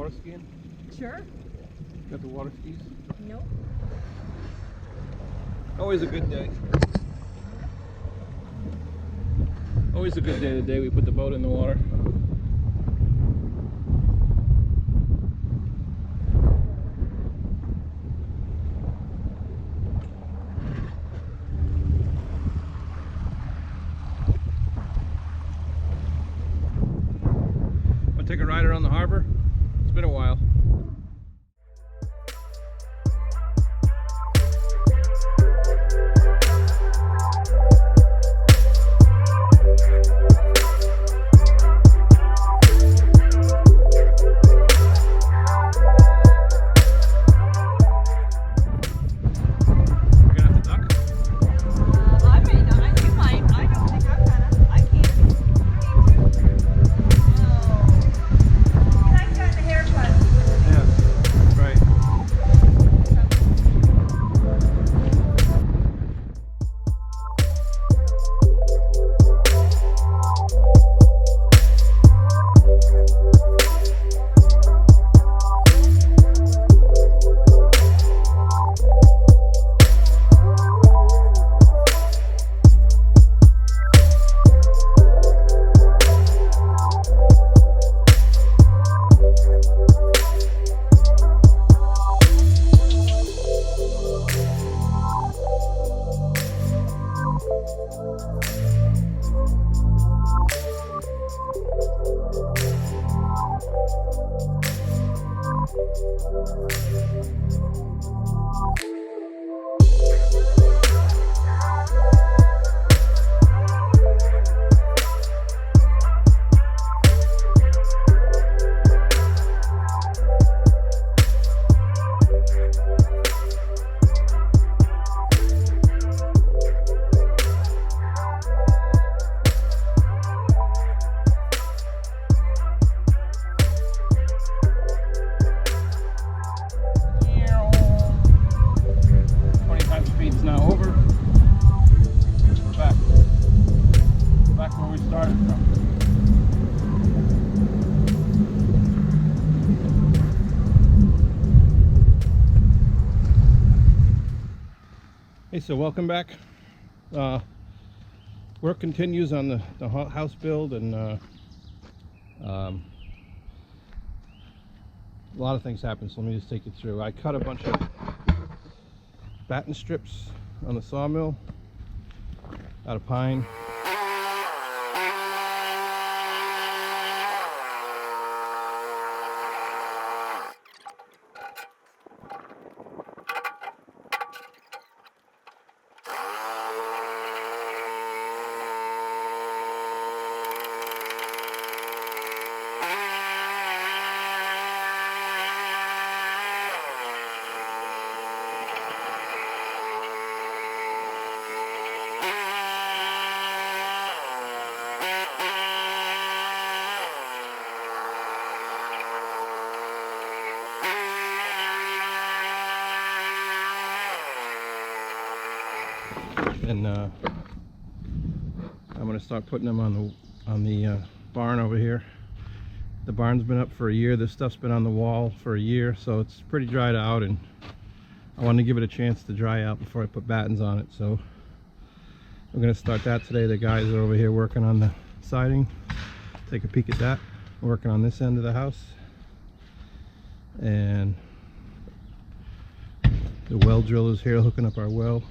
water skiing? Sure. Got the water skis? Nope. Always a good day. Always a good day the day we put the boat in the water. Want to take a ride around the harbor? It's been a while. Hey, so welcome back. Work continues on the house build, and a lot of things happen, so let me just take you through. I cut a bunch of batten strips on the sawmill out of pine. And I'm going to start putting them on the barn over here. The barn's been up for a year. This stuff's been on the wall for a year, so it's pretty dried out, and I wanted to give it a chance to dry out before I put battens on it. So I'm going to start that today. The guys are over here working on the siding. Take a peek at that. I'm working on this end of the house, and the well drill is here hooking up our well.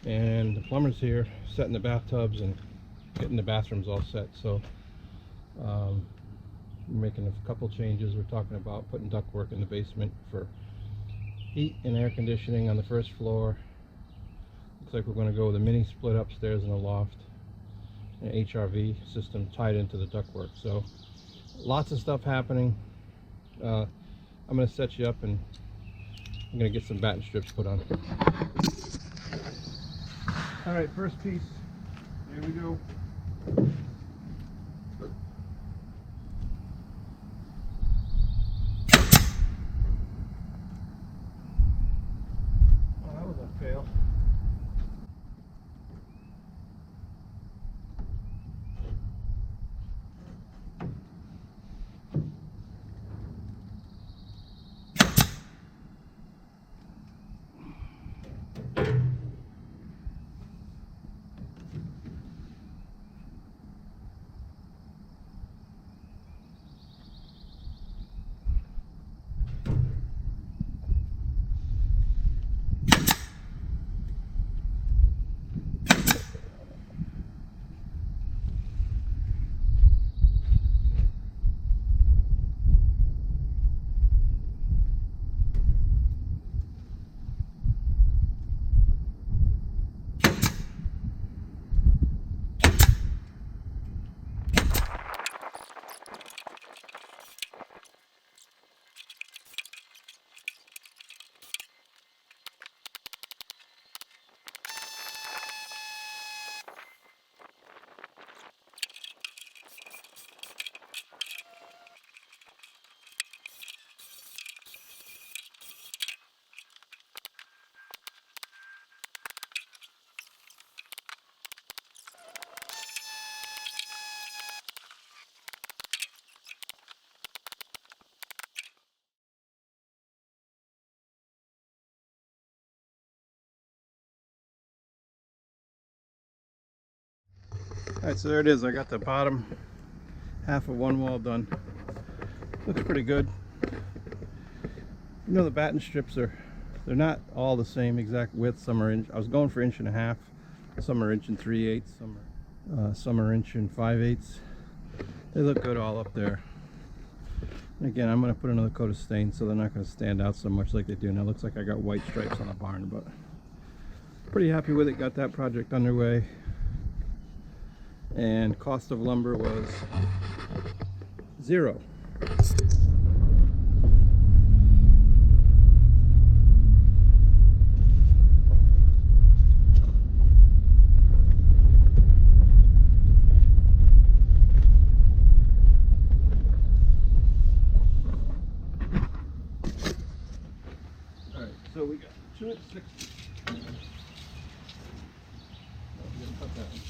And the plumber's here setting the bathtubs and getting the bathrooms all set. So we're making a couple changes. We're talking about putting ductwork in the basement for heat and air conditioning on the first floor. Looks like we're going to go with a mini split upstairs in the loft, an HRV system tied into the ductwork. So lots of stuff happening. I'm going to set you up, and I'm going to get some batten strips put on. All right, first piece. Here we go. Oh, that was a fail. Alright, so there it is. I got the bottom half of one wall done. Looks pretty good. You know, the batten strips they're not all the same exact width. Some are inch. I was going for 1.5 inches. Some are 1 3/8 inches. Some are 1 5/8 inches. They look good all up there. And again, I'm going to put another coat of stain so they're not going to stand out so much like they do now. It looks like I got white stripes on the barn, but pretty happy with it. Got that project underway. And cost of lumber was $0. Alright, so we got 2 at 6. Cut that one.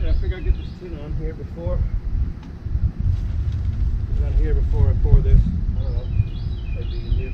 I figured I'd get this tin on here before. It's on here before I pour this. I don't know. Might be easier.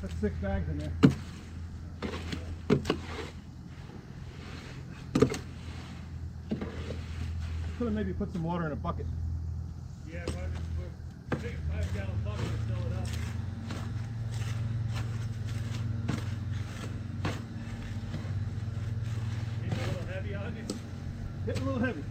That's 6 bags in there. Could have maybe put some water in a bucket. Yeah, probably just take a 5-gallon bucket and fill it up. Getting a little heavy on you? Getting a little heavy.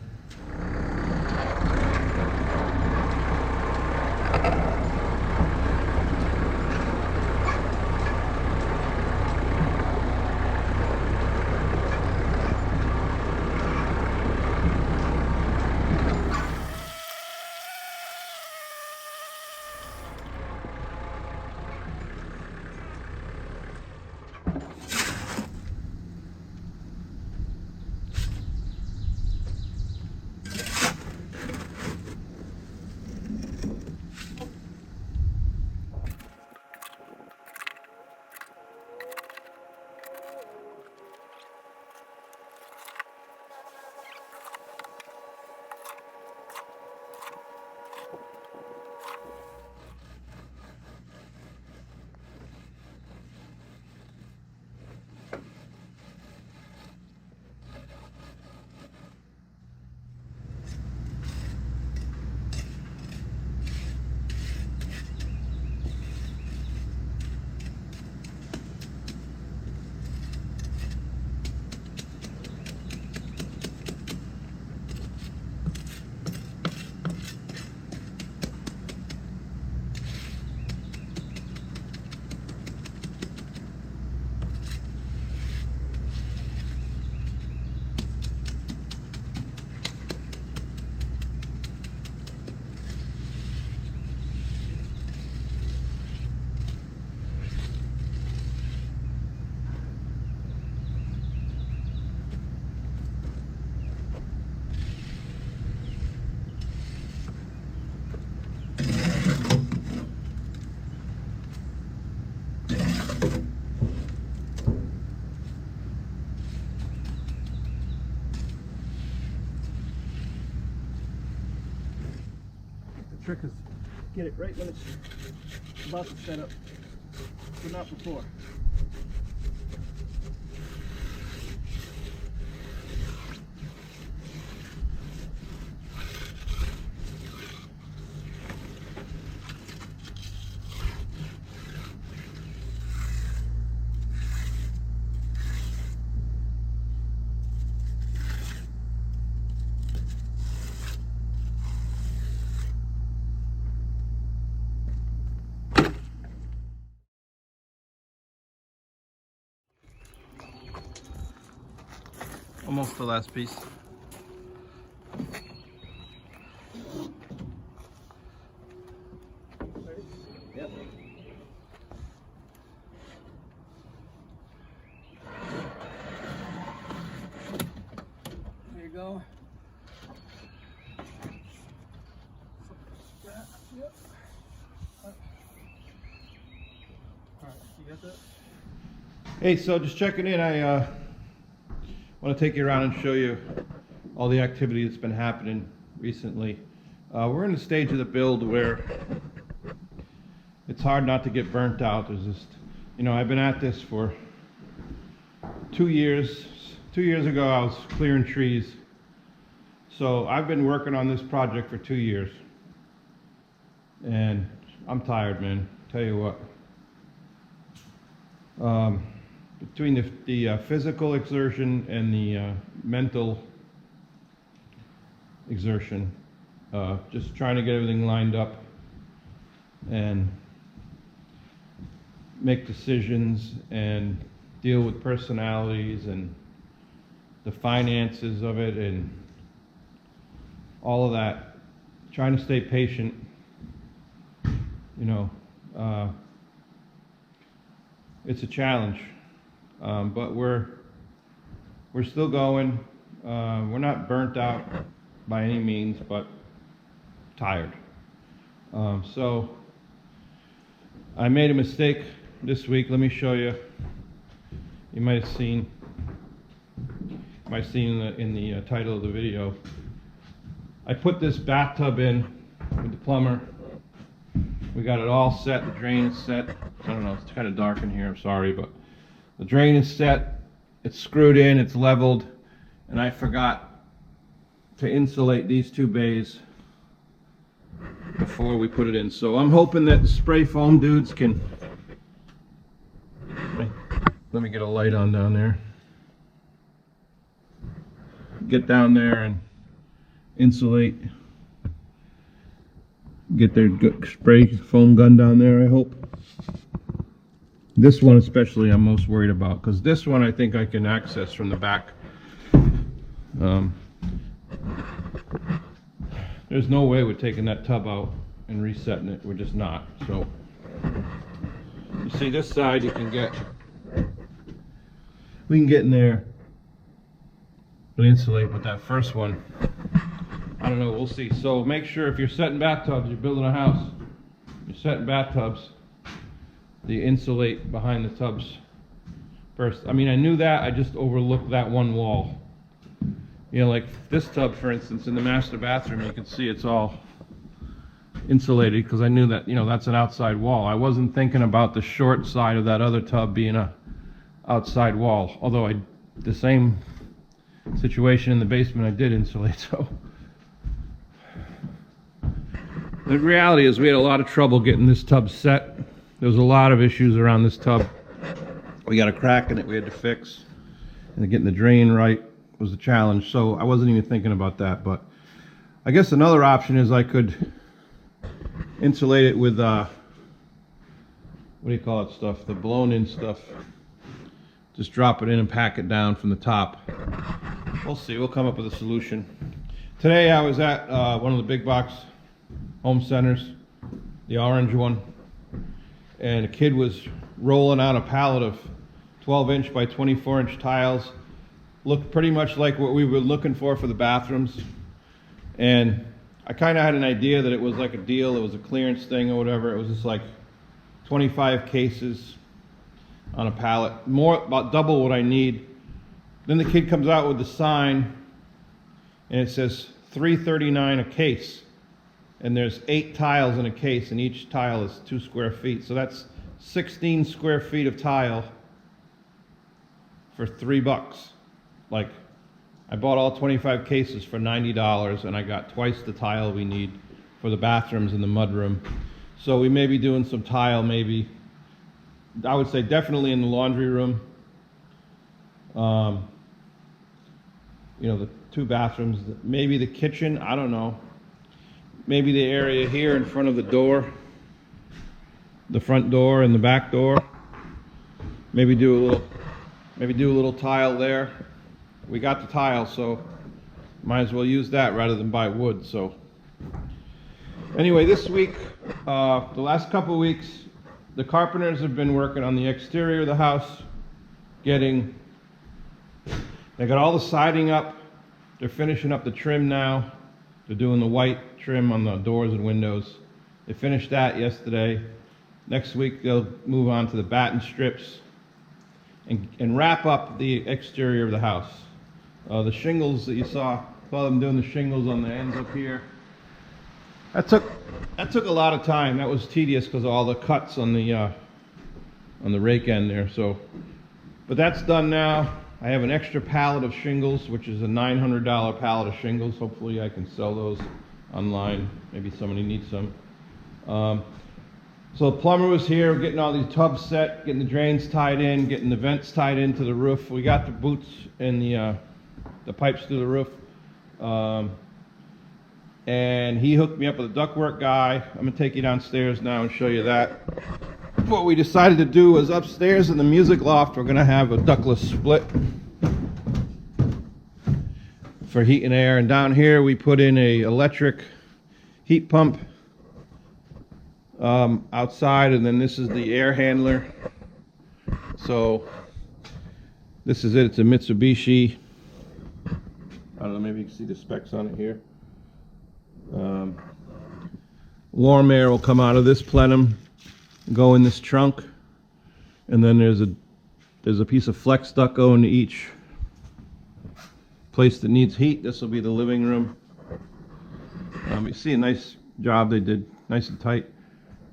trick is get it right when it's about to set up, but not before. Almost the last piece. Yep. There you go. Yep. Alright, you got that? Hey, so just checking in. I want to take you around and show you all the activity that's been happening recently. We're in the stage of the build where it's hard not to get burnt out. There's just, you know, I've been at this for 2 years. 2 years ago I was clearing trees. So I've been working on this project for 2 years. And I'm tired, man. Tell you what. Between the physical exertion and the mental exertion, just trying to get everything lined up and make decisions and deal with personalities and the finances of it and all of that, trying to stay patient, you know, it's a challenge. But we're still going. We're not burnt out by any means, but tired. So I made a mistake this week. Let me show you. You might have seen in the title of the video. I put this bathtub in with the plumber. We got it all set. The drain is set. I don't know. It's kind of dark in here. I'm sorry, but the drain is set, it's screwed in, it's leveled, and I forgot to insulate these two bays before we put it in. So I'm hoping that the spray foam dudes can, let me get a light on down there, get down there and insulate, get their spray foam gun down there, I hope. This one especially I'm most worried about, because this one I think I can access from the back. There's no way we're taking that tub out and resetting it. We're just not. So you see this side, we can get in there and insulate, but that first one, I don't know, we'll see. So make sure if you're setting bathtubs, you're building a house, you're setting bathtubs, the insulate behind the tubs first. I mean, I knew that, I just overlooked that one wall. You know, like this tub, for instance, in the master bathroom, you can see it's all insulated because I knew that, you know, that's an outside wall. I wasn't thinking about the short side of that other tub being a outside wall. Although the same situation in the basement I did insulate, so. The reality is we had a lot of trouble getting this tub set. There was a lot of issues around this tub. We got a crack in it we had to fix, and getting the drain right was a challenge. So I wasn't even thinking about that. But I guess another option is I could insulate it with what do you call it stuff? The blown in stuff. Just drop it in and pack it down from the top. We'll see. We'll come up with a solution. Today I was at one of the big box home centers, the orange one. And a kid was rolling out a pallet of 12-inch by 24-inch tiles. Looked pretty much like what we were looking for the bathrooms. And I kind of had an idea that it was like a deal, it was a clearance thing or whatever. It was just like 25 cases on a pallet, about double what I need. Then the kid comes out with the sign, and it says $3.39 a case. And there's 8 tiles in a case, and each tile is 2 square feet. So that's 16 square feet of tile for $3. Like, I bought all 25 cases for $90, and I got twice the tile we need for the bathrooms and the mudroom. So we may be doing some tile, maybe. I would say definitely in the laundry room. You know, the 2 bathrooms, maybe the kitchen, I don't know. Maybe the area here in front of the door, the front door and the back door. Maybe do a little tile there we got the tile, so might as well use that rather than buy wood. So anyway, this week, the last couple weeks, the carpenters have been working on the exterior of the house, they got all the siding up. They're finishing up the trim now. They're doing the white trim on the doors and windows. They finished that yesterday. Next week they'll move on to the batten strips and wrap up the exterior of the house. The shingles that you saw them doing the shingles on the ends up here. That took a lot of time. That was tedious because of all the cuts on the rake end there. So, but that's done now. I have an extra pallet of shingles, which is a $900 pallet of shingles. Hopefully I can sell those online. Maybe somebody needs some. So the plumber was here getting all these tubs set, getting the drains tied in, getting the vents tied into the roof. We got the boots and the pipes through the roof. And he hooked me up with a ductwork guy. I'm gonna take you downstairs now and show you that. What we decided to do was upstairs in the music loft, we're gonna have a ductless split for heat and air. And down here we put in a electric heat pump outside, and then this is the air handler. So this is it. It's a Mitsubishi. I don't know, maybe you can see the specs on it here. Warm air will come out of this plenum, go in this trunk, and then there's a piece of flex duct going to each place that needs heat. This will be the living room. You see a nice job they did, nice and tight.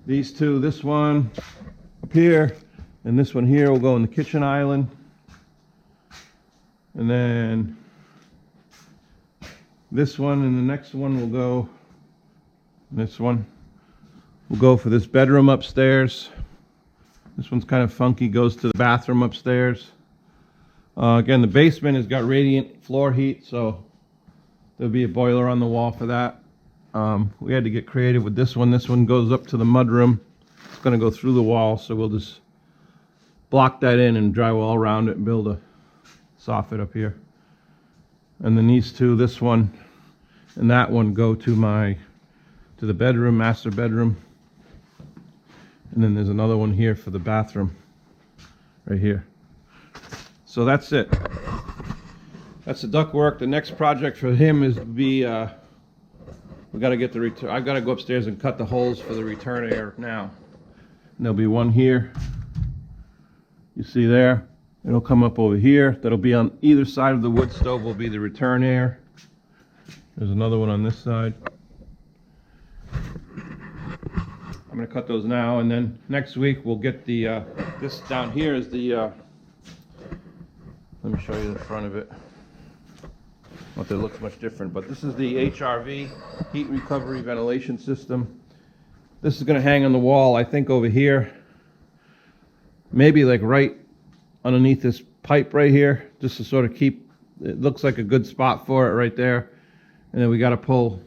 These two, this one up here and this one here, will go in the kitchen island. And then this one and the next one will go, this one will go for this bedroom upstairs. This one's kind of funky, goes to the bathroom upstairs. Again, the basement has got radiant floor heat, so there'll be a boiler on the wall for that. We had to get creative with this one. This one goes up to the mudroom. It's going to go through the wall, so we'll just block that in and drywall around it and build a soffit up here. And then these two, this one and that one, go to the bedroom, master bedroom. And then there's another one here for the bathroom, right here. So that's it. That's the duct work. The next project for him is to be, we got to get the return. I've got to go upstairs and cut the holes for the return air now. And there'll be one here. You see there? It'll come up over here. That'll be on either side of the wood stove, will be the return air. There's another one on this side. I'm going to cut those now, and then next week we'll get the, this down here is the, let me show you the front of it. Not that it looks much different, but this is the HRV, heat recovery ventilation system. This is going to hang on the wall, I think over here. Maybe like right underneath this pipe right here, just to sort of keep, it looks like a good spot for it right there. And then we got to pull,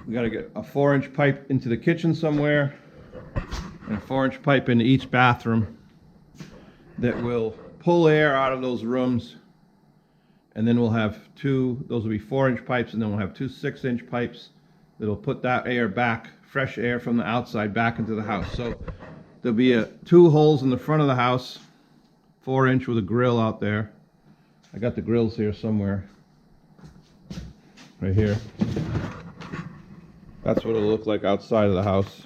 we got to get a 4-inch pipe into the kitchen somewhere, and a 4-inch pipe into each bathroom that will pull air out of those rooms. And then we'll have two, those will be 4-inch pipes, and then we'll have two 6-inch pipes that'll put that air back, fresh air from the outside back into the house. So there'll be two holes in the front of the house, 4-inch with a grill out there. I got the grills here somewhere, right here. That's what it'll look like outside of the house.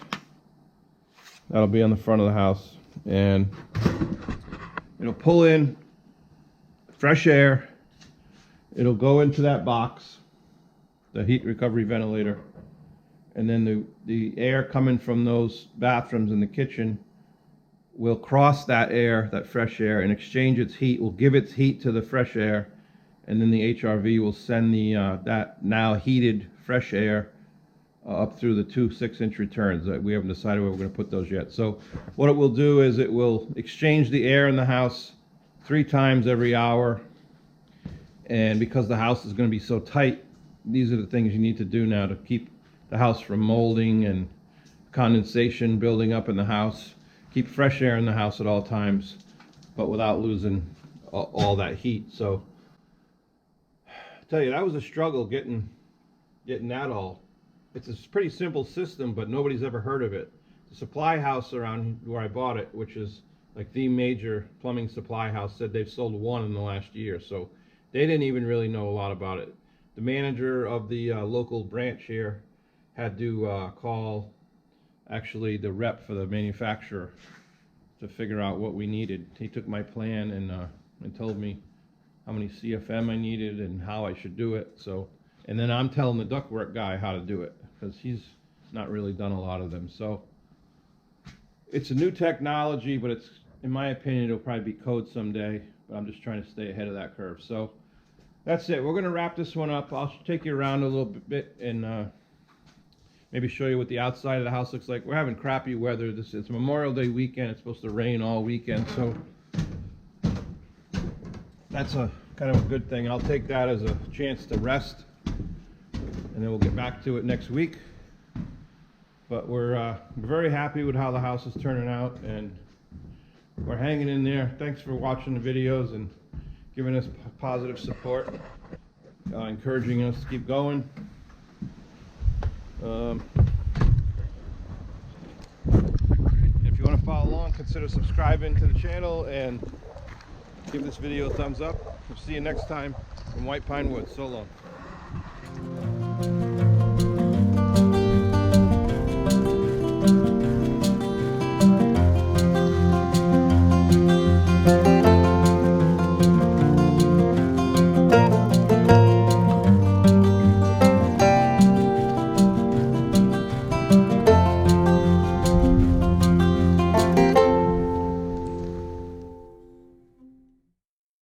That'll be on the front of the house, and it'll pull in fresh air. It'll go into that box, the heat recovery ventilator, and then the air coming from those bathrooms in the kitchen will cross that air, that fresh air, and exchange its heat, will give its heat to the fresh air, and then the HRV will send the that now heated fresh air up through the two 6-inch returns. We haven't decided where we're going to put those yet. So what it will do is it will exchange the air in the house 3 times every hour. And because the house is going to be so tight, these are the things you need to do now to keep the house from molding and condensation building up in the house. Keep fresh air in the house at all times, but without losing all that heat. So I tell you, that was a struggle getting that all. It's a pretty simple system, but nobody's ever heard of it. The supply house around where I bought it, which is like the major plumbing supply house, said they've sold one in the last year, so they didn't even really know a lot about it. The manager of the local branch here had to call actually the rep for the manufacturer to figure out what we needed. He took my plan and told me how many CFM I needed and how I should do it. So, and then I'm telling the ductwork guy how to do it, because he's not really done a lot of them. So it's a new technology, but it's, in my opinion, it'll probably be code someday, but I'm just trying to stay ahead of that curve. So that's it. We're going to wrap this one up. I'll take you around a little bit and maybe show you what the outside of the house looks like. We're having crappy weather. It's Memorial Day weekend. It's supposed to rain all weekend, so that's a kind of a good thing. I'll take that as a chance to rest, and then we'll get back to it next week. But we're very happy with how the house is turning out, and we're hanging in there. Thanks for watching the videos and giving us positive support, encouraging us to keep going. If you want to follow along, consider subscribing to the channel and give this video a thumbs up. We'll see you next time from White Pine Woods. So long.